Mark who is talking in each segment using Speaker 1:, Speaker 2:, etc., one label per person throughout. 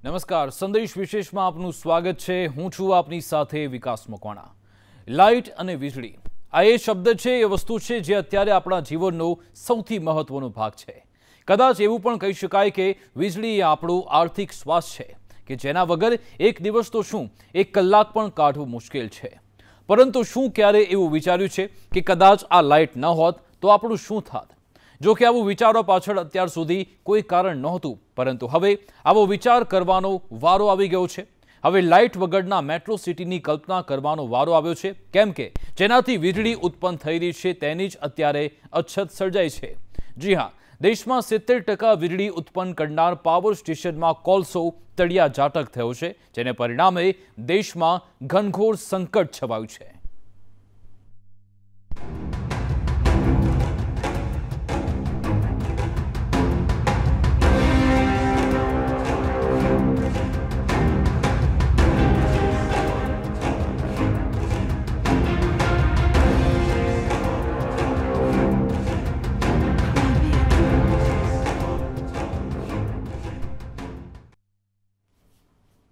Speaker 1: નમસ્કાર, સંદેશ વિશેષમાં આપનું સ્વાગત છે। હું છું આપની સાથે વિકાસ મકવાણા। લાઇટ અને વીજળી આ એ શબ્દ છે, એ વસ્તુ છે જે અત્યારે આપણા જીવનનો સૌથી મહત્વનો ભાગ છે। કદાચ એવું પણ કહી શકાય કે વીજળી એ આપણો આર્થિક શ્વાસ છે કે જેના વગર એક દિવસ તો શું એક કલાક પણ કાઢવું મુશ્કેલ છે। પરંતુ શું ક્યારે એવું વિચાર્યું છે કે કદાચ આ લાઇટ ન હોત તો આપણું શું થાત? જો કે આવું વિચારવા પાછળ અત્યાર સુધી કોઈ કારણ નહોતું, પરંતુ હવે આવો વિચાર કરવાનો વારો આવી ગયો છે। હવે લાઇટ વગરના મેટ્રો સિટીની કલ્પના કરવાનો વારો આવ્યો છે, કેમ કે જેનાથી વીજળી ઉત્પન્ન થઈ રહી છે તેની જ અત્યારે અછત સર્જાઈ છે। જી હા, દેશમાં 70% વીજળી ઉત્પન્ન કરનાર પાવર સ્ટેશનમાં કોલસો તળિયા ઝાટક થયો છે, જેને પરિણામે દેશમાં ઘનઘોર સંકટ છવાયું છે।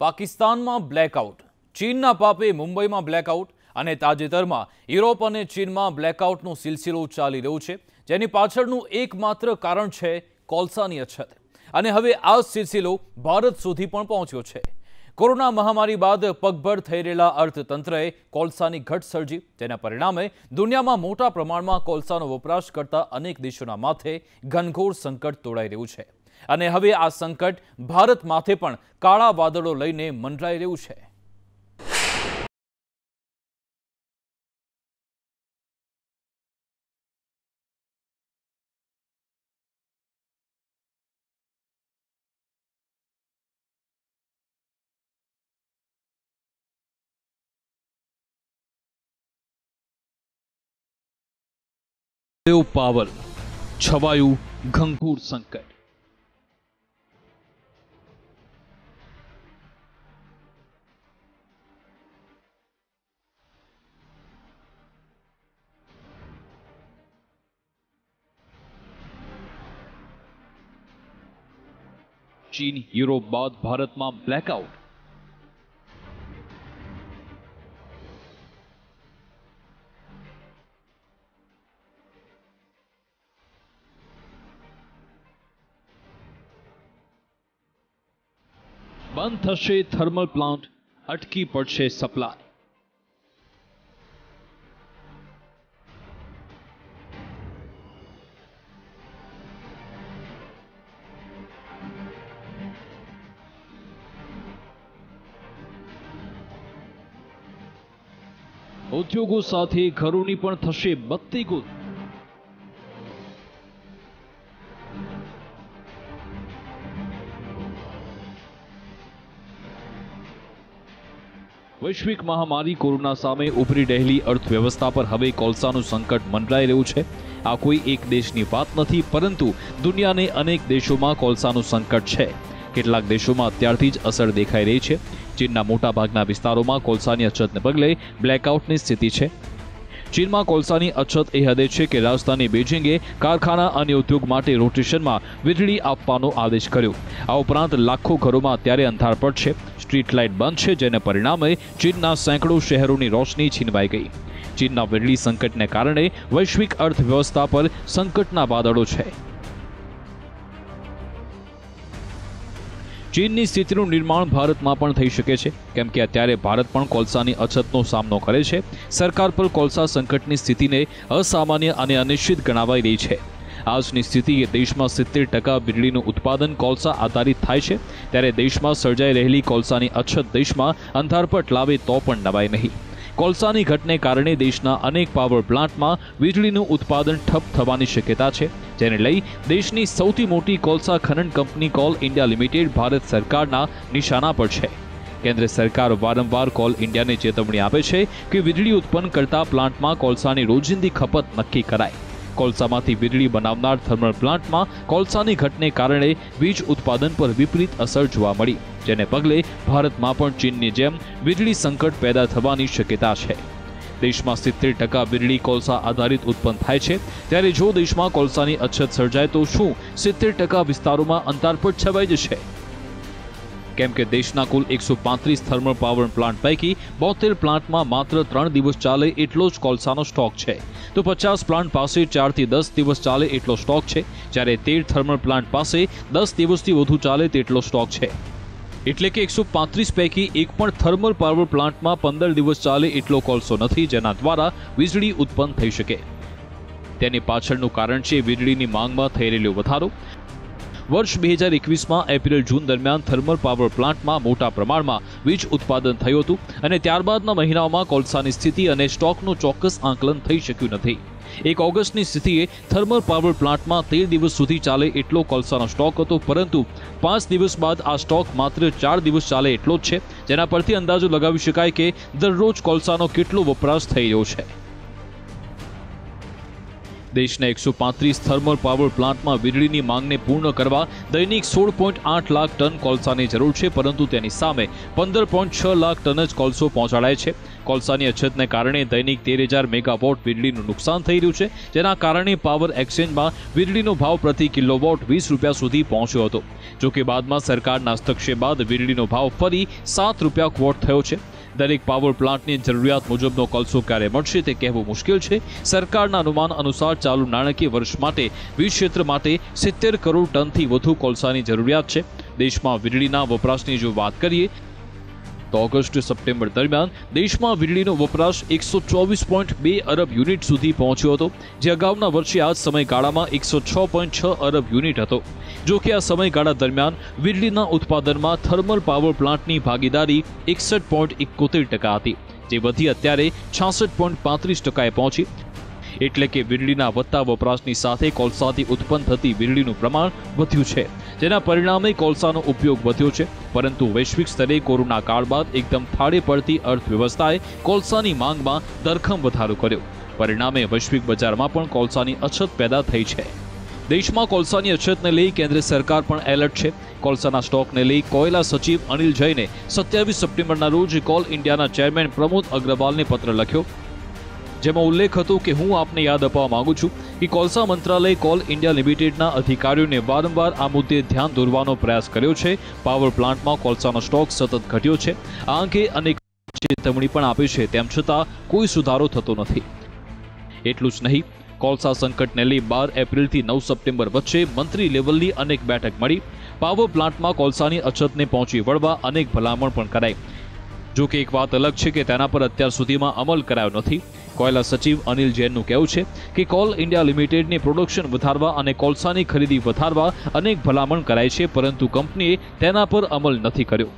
Speaker 1: પાકિસ્તાનમાં બ્લેકઆઉટ, ચીનના પાપે મુંબઈમાં બ્લેકઆઉટ અને તાજેતરમાં યુરોપ અને ચીનમાં બ્લેકઆઉટનો સિલસિલો ચાલી રહ્યો છે, જેની પાછળનું એકમાત્ર કારણ છે કોલસાની અછત। અને હવે આ સિલસિલો ભારત સુધી પણ પહોંચ્યો છે। કોરોના મહામારી બાદ પગભર થઈ રહેલા અર્થતંત્રએ કોલસાની ઘટ સર્જી, જેના પરિણામે દુનિયામાં મોટા પ્રમાણમાં કોલસાનો વપરાશ કરતા અનેક દેશોના માથે ઘનઘોર સંકટ તોડાઈ રહ્યું છે। અને હવે આ સંકટ ભારત માથે પણ કાળા વાદળો લઈને મંડરાઈ રહ્યું છે। પાવર છવાયું ઘનઘોર સંકટ। चीन यूरोप बाद भारत में ब्लैकआउट। बंद थशे थर्मल प्लांट, अटकी पड़शे सप्लाय। उद्योगों साथे घरोनी पण थशे बत्ती गुल। वैश्विक महामारी कोरोना सामे उभरी रहेली अर्थव्यवस्था पर हवे कोलसाનું संकट मंडराई રહ્યું છે। આ કોઈ એક દેશની વાત નથી, પરંતુ દુનિયાને અનેક દેશોમાં કોલસાનું સંકટ છે। કેટલાક દેશોમાં અત્યારથી જ અસર દેખાઈ રહી છે। ચીનના મોટાભાગના વિસ્તારોમાં કોલસાની અછતને પગલે બ્લેકઆઉટની સ્થિતિ છે। ચીનમાં કોલસાની અછત એ હદે છે કે રાજધાની બેઇજિંગે કારખાના અને ઉદ્યોગ માટે રોટેશનમાં વીજળી આપવાનો આદેશ કર્યો। આ ઉપરાંત લાખો ઘરોમાં અત્યારે અંધારપટ છે, સ્ટ્રીટ લાઇટ બંધ છે, જેને પરિણામે ચીનના સેંકડો શહેરોની રોશની છીનવાઈ ગઈ। ચીનના વીજળી સંકટને કારણે વૈશ્વિક અર્થવ્યવસ્થા પર સંકટના વાદળો છે। ચીનની સ્થિતિનું નિર્માણ ભારતમાં પણ થઈ શકે છે, કેમ કે અત્યારે ભારત પણ કોલસાની અછતનો સામનો કરે છે। સરકાર પર કોલસા સંકટની સ્થિતિને અસામાન્ય અને અનિશ્ચિત ગણાવાઈ રહી છે। આજની સ્થિતિએ દેશમાં 70% વીજળીનું ઉત્પાદન કોલસા આધારિત થાય છે, ત્યારે દેશમાં સર્જાઈ રહેલી કોલસાની અછત દેશમાં અંધારપટ લાવે તો પણ નવાય નહીં। કોલસાની ઘટને કારણે દેશના અનેક પાવર પ્લાન્ટમાં વીજળીનું ઉત્પાદન ઠપ થવાની શક્યતા છે, જેને લઈ દેશની સૌથી મોટી કોલસા ખનન કંપની કોલ ઇન્ડિયા લિમિટેડ ભારત સરકારના નિશાના પર છે। કેન્દ્ર સરકાર વારંવાર કોલ ઇન્ડિયાને ચેતવણી આપે છે કે વીજળી ઉત્પન્ન કરતા પ્લાન્ટમાં કોલસાની રોજિંદી ખપત નક્કી કરાય। કોલસામાંથી વીજળી બનાવનાર થર્મલ પ્લાન્ટમાં કોલસાની ઘટને કારણે વીજ ઉત્પાદન પર વિપરીત અસર જોવા મળી, જેને પગલે ભારતમાં પણ ચીનની જેમ વીજળી સંકટ પેદા થવાની શક્યતા છે। દેશમાં 70% વીજળી કોલસા આધારિત ઉત્પન્ન થાય છે, ત્યારે જો દેશમાં કોલસાની અછત સર્જાય તો શું 70% વિસ્તારોમાં અંધારપટ છવાઈ જશે? કેમ કે દેશના કુલ 135 થર્મલ પાવર પ્લાન્ટ પૈકી 72 પ્લાન્ટમાં માત્ર 3 દિવસ ચાલે એટલો જ કોલસાનો સ્ટોક છે, તો 50 પ્લાન્ટ પાસે 4 થી 10 દિવસ ચાલે એટલો સ્ટોક છે, જ્યારે 13 થર્મલ પ્લાન્ટ પાસે 10 દિવસથી વધુ ચાલે તેટલો સ્ટોક છે। એટલે કે 135 પૈકી એક પણ થર્મલ પાવર પ્લાન્ટમાં 15 દિવસ ચાલે એટલો કોલસો નથી જેના દ્વારા વીજળી ઉત્પન્ન થઈ શકે। તેની પાછળનું કારણ છે વીજળીની માંગમાં થઈ રહેલો વધારો। વર્ષ 2021માં એપ્રિલ-જૂન દરમિયાન થર્મલ પાવર પ્લાન્ટમાં મોટા પ્રમાણમાં વીજ ઉત્પાદન થયું હતું અને ત્યારબાદના મહિનાઓમાં કોલસાની સ્થિતિ અને સ્ટોકનું ચોક્કસ આંકલન થઈ શક્યું નથી। 1 ઓગસ્ટની સ્થિતિએ થર્મલ પાવર પ્લાન્ટમાં 13 દિવસ સુધી ચાલે એટલો કોલસાનો સ્ટોક હતો, પરંતુ 5 દિવસ બાદ આ સ્ટોક માત્ર 4 દિવસ ચાલે એટલો જ છે, જેના પરથી અંદાજો લગાવી શકાય કે દરરોજ કોલસાનો કેટલો વપરાશ થઈ રહ્યો છે। દેશના 135 થર્મલ પાવર પ્લાન્ટમાં વીજળીની માંગને પૂર્ણ કરવા દૈનિક 16.8 લાખ ટન કોલસાની જરૂર છે, પરંતુ તેની સામે 15.6 લાખ ટન જ કોલસો પહોંચાડાય છે। કોલસાની અછતને કારણે દૈનિક 13,000 મેગાવોટ વીજળીનું નુકસાન થઈ રહ્યું છે, જેના કારણે પાવર એક્સચેન્જમાં વીજળીનો ભાવ પ્રતિ કિલોવોટ 20 રૂપિયા સુધી પહોંચ્યો હતો। જોકે બાદમાં સરકારના હસ્તક્ષેપ બાદ વીજળીનો ભાવ ફરી 7 રૂપિયા વોટ થયો છે। દરેક પાવર પ્લાન્ટની જરૂરિયાત મુજબનો કોલસો ક્યારે મળશે તે કહેવું મુશ્કેલ છે। સરકારના અનુમાન અનુસાર ચાલુ નાણાકીય વર્ષ માટે વીજ ક્ષેત્ર માટે 70 કરોડ ટનથી વધુ કોલસાની જરૂરિયાત છે। દેશમાં વીજળીના વપરાશની જો વાત કરીએ તો ઓગસ્ટ-સપ્ટેમ્બર દરમિયાન દેશમાં વીજળીનો વપરાશ 124.2 અરબ યુનિટ સુધી પહોંચ્યો હતો, જે અગાઉના વર્ષે આ સમયગાળામાં 106.6 અરબ યુનિટ હતો। જો કે આ સમયગાળા દરમિયાન વીજળીના ઉત્પાદનમાં થર્મલ પાવર પ્લાન્ટની ભાગીદારી 61.71% હતી, જે વધી અત્યારે 66.35%એ પહોંચી। એટલે કે વીજળીના વધતા વપરાશની સાથે કોલસાથી ઉત્પન્ન થતી વીજળીનું પ્રમાણ વધ્યું છે, જેના પરિણામે કોલસાનો ઉપયોગ વધ્યો છે। પરંતુ વૈશ્વિક સ્તરે કોરોના કાળ બાદ એકદમ થાળે પડતી અર્થવ્યવસ્થાએ કોલસાની માંગમાં ધરખમ વધારો કર્યો। પરિણામે વૈશ્વિક બજારમાં પણ કોલસાની અછત પેદા થઈ છે। દેશમાં કોલસાની અછતને લઈ કેન્દ્ર સરકાર પણ એલર્ટ છે। કોલસાના સ્ટોકને લઈ કોયલા સચિવ અનિલ જૈને 27 સપ્ટેમ્બરના રોજ કોલ ઇન્ડિયાના ચેરમેન પ્રમોદ અગ્રવાલને પત્ર લખ્યો, જેમાં ઉલ્લેખ હતો કે હું આપને યાદ અપાવવા માંગુ છું કે કોલસા મંત્રાલય કોલ ઇન્ડિયા લિમિટેડના અધિકારીઓને વારંવાર આ મુદ્દે ધ્યાન દોરવાનો પ્રયાસ કર્યો છે। પાવર પ્લાન્ટમાં કોલસાનો સ્ટોક સતત ઘટ્યો છે। આ અંગે અનેક ચેતવણી પણ આપી છે, તેમ છતાં કોઈ સુધારો થતો નથી। એટલું જ નહીં, કોલસા સંકટને લઈ 12 એપ્રિલથી 9 સપ્ટેમ્બર વચ્ચે મંત્રી લેવલની અનેક બેઠક મળી। પાવર પ્લાન્ટમાં કોલસાની અછતને પહોંચી વળવા અનેક ભલામણ પણ કરાઈ। જો કે એક વાત અલગ છે કે તેના પર અત્યાર સુધીમાં અમલ કરાયો નથી। કોયલા સચિવ અનિલ જૈનનું કહેવું છે કે કોલ ઇન્ડિયા લિમિટેડની પ્રોડક્શન વધારવા અને કોલસાની ખરીદી વધારવા અનેક ભલામણ કરાઈ છે, પરંતુ કંપનીએ તેના પર અમલ નથી કર્યો।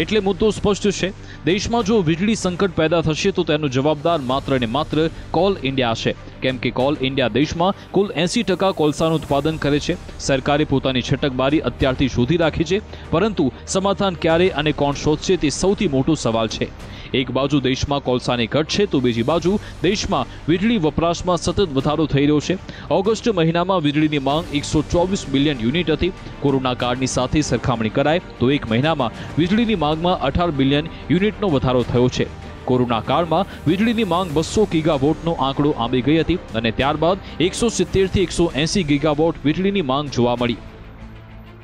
Speaker 1: એટલે મુદ્દો સ્પષ્ટ છે, દેશમાં જો વીજળી સંકટ પેદા થશે તો તેનો જવાબદાર માત્ર ને માત્ર કોલ ઇન્ડિયા છે, કેમ કે કોલ ઇન્ડિયા દેશમાં કુલ 80% કોલસાનું ઉત્પાદન કરે છે। સરકારે પોતાની છટકબારી અત્યારથી શોધી રાખી છે, પરંતુ સમાધાન ક્યારે અને કોણ શોધશે તે સૌથી મોટો સવાલ છે। એક બાજુ દેશમાં કોલસાની ઘટ છે તો બીજી બાજુ દેશમાં વીજળી વપરાશમાં સતત વધારો થઈ રહ્યો છે। ઓગસ્ટ મહિનામાં વીજળીની માંગ 124 બિલિયન યુનિટ હતી। કોરોના કાળની સાથે સરખામણી કરાય તો એક મહિનામાં વીજળીની માંગમાં 18 બિલિયન યુનિટનો વધારો થયો છે। કોરોના કાળમાં વીજળીની માંગ 200 ગીગાવોટનો આંકડો આંબી ગઈ હતી અને ત્યારબાદ 170 થી 180 ગીગાવોટ વીજળીની માંગ જોવા મળી।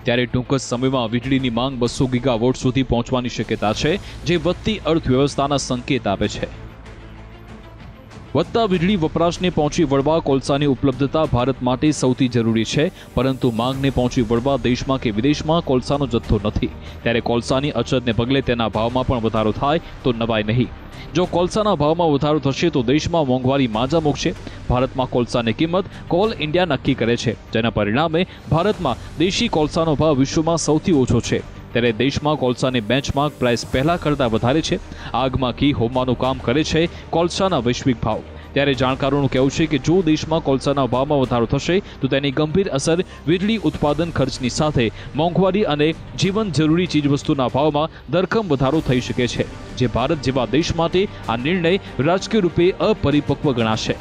Speaker 1: ત્યારે ટૂંક જ સમયમાં વીજળીની માંગ 200 ગીગાવોટ સુધી પહોંચવાની શક્યતા છે, જે વધતી અર્થવ્યવસ્થાના સંકેત આપે છે। વધતા વીજળી વપરાશને પહોંચી વળવા કોલસાની ઉપલબ્ધતા ભારત માટે સૌથી જરૂરી છે, પરંતુ માંગને પહોંચી વળવા દેશમાં કે વિદેશમાં કોલસાનો જથ્થો નથી। ત્યારે કોલસાની અછતને પગલે તેના ભાવમાં પણ વધારો થાય તો નવાઈ નહીં। જો કોલસાના ભાવમાં વધારો થશે તો દેશમાં મોંઘવારી માજા મૂકશે। ભારતમાં કોલસાની કિંમત કોલ ઇન્ડિયા નક્કી કરે છે, જેના પરિણામે ભારતમાં દેશી કોલસાનો ભાવ વિશ્વમાં સૌથી ઓછો છે। ત્યારે દેશમાં કોલસાની બેન્ચમાર્ક પ્રાઇસ પહેલા કરતાં વધારે છે। આગમાં ઘી હોમવાનું કામ કરે છે કોલસાના વૈશ્વિક ભાવ। ત્યારે જાણકારોનું કહેવું છે કે જો દેશમાં કોલસાના ભાવમાં વધારો થશે તો તેની ગંભીર અસર વીજળી ઉત્પાદન ખર્ચની સાથે મોંઘવારી અને જીવન જરૂરી ચીજવસ્તુના ભાવમાં ધરખમ વધારો થઈ શકે છે, જે ભારત જેવા દેશ માટે આ નિર્ણય રાજકીય રૂપે અપરિપક્વ ગણાશે।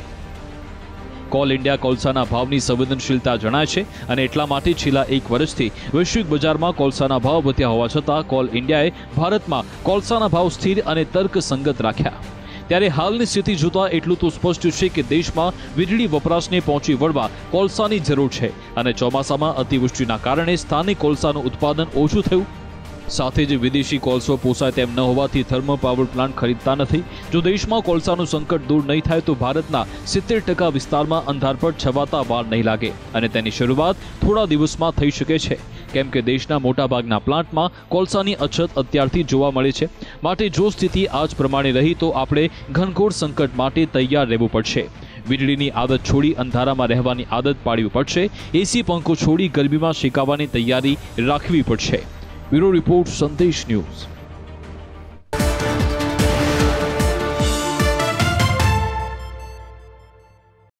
Speaker 1: કોલ ઇન્ડિયા કોલસાના ભાવની સંવેદનશીલતા જણાય છે અને એટલા માટે છેલ્લા 1 વર્ષથી વૈશ્વિક બજારમાં કોલસાના ભાવ વધ્યા હોવા છતાં કોલ ઇન્ડિયાએ ભારતમાં કોલસાના ભાવ સ્થિર અને તર્કસંગત રાખ્યા। ત્યારે હાલની સ્થિતિ જોતા એટલું તો સ્પષ્ટ છે કે દેશમાં વીજળી વપરાશને પહોંચી વળવા કોલસાની જરૂર છે અને ચોમાસામાં અતિવૃષ્ટિના કારણે સ્થાનિક કોલસાનું ઉત્પાદન ઓછું થયું। સાથે જ વિદેશી કોલસો પોસાય તેમ ન હોવાથી થર્મલ પાવર પ્લાન્ટ ખરીદતા નથી। જો દેશમાં કોલસાનું સંકટ દૂર નહીં થાય તો ભારતના 70% વિસ્તારમાં અંધારપટ છવાતા વાર નહીં લાગે અને તેની શરૂઆત થોડા દિવસમાં થઈ શકે છે, કેમ કે દેશના મોટાભાગના પ્લાન્ટમાં કોલસાની અછત અત્યારથી જોવા મળે છે। માટે જો સ્થિતિ આ જ પ્રમાણે રહી તો આપણે ઘનઘોર સંકટ માટે તૈયાર રહેવું પડશે। વીજળીની આદત છોડી અંધારામાં રહેવાની આદત પાડવી પડશે। એસી પંખો છોડી ગરમીમાં શેકાવાની તૈયારી રાખવી પડશે। બ્યુરો રિપોર્ટ, સંદેશ ન્યૂઝ।